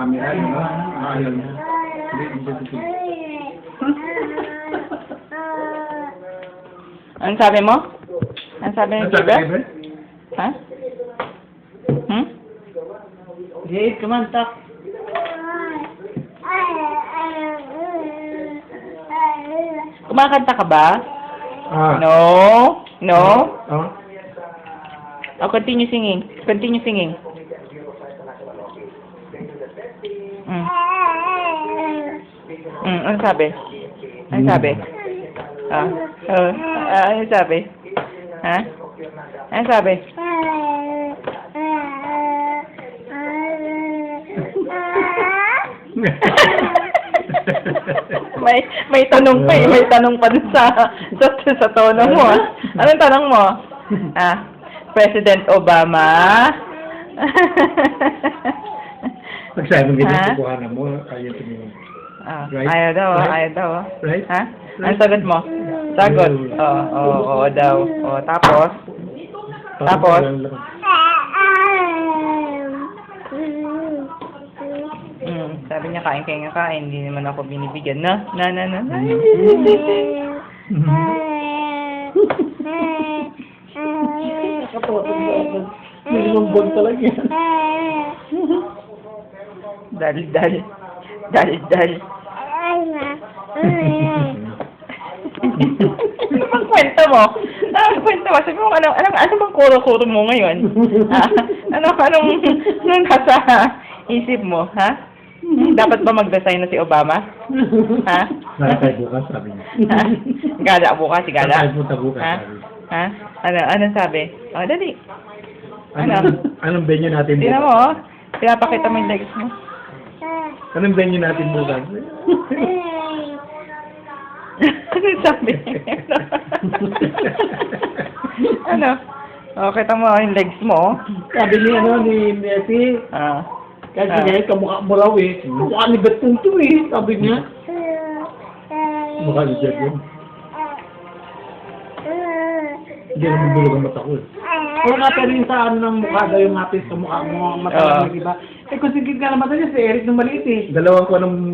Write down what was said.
camera, di ba? Ayaw niya. Ano sabi mo? Ano sabi ni Bieber? Ha? Jade, kumantak. Kumakanta ka ba? Ah. No? No? Oh? Oh, continue singing. Continue singing. Ano sabi? Ano sabi? Ano sabi? Ha? Ano sabi? may tanong pa eh. May tanong pa dun sa tono mo. Anong tanong mo? President Obama? Pag sabi mo ganyan, kukuhanan mo, ayaw tumingin. Right? Ayaw daw, Right? ayaw daw. Right? Ha? Ang sagot mo? Sagot? Oo daw. Tapos? Tapos? Sabi niya, kain kayo nga kain. Hindi naman ako binibigyan. Na. Minimum bond talaga yan. Dali. Ano bang kwento mo? Sabi mo, ano bang kuro-kuro mo ngayon? Anong nasa isip mo, ha? Dapat ba mag-resign na si Obama? Ha? Nakatay bukas, sabi niya. Gala bukas, si Gala? Nakatay punta bukas, Ha? sabi. Ha? Anong sabi? Dali. Anong venue natin Tingnan bukas? mo, pinapakita mo yung legs mo. Anong venue natin bukas? Ano sabi? Ano? Kita mo yung legs mo. Sabi ni Messi, kasi ngayon kamukha mo raw eh. Mukha ni Betong to eh, sabi niya. Mukha ni Jed yun. Hindi naman bulog ang mata ko eh. Kung nga pero yung sa ano ng mukha daw yung atin sa mukha mo, ang mata lang, di ba? Eh kung sige ka naman niya si Eric nung maliit eh. Dalawang ko ng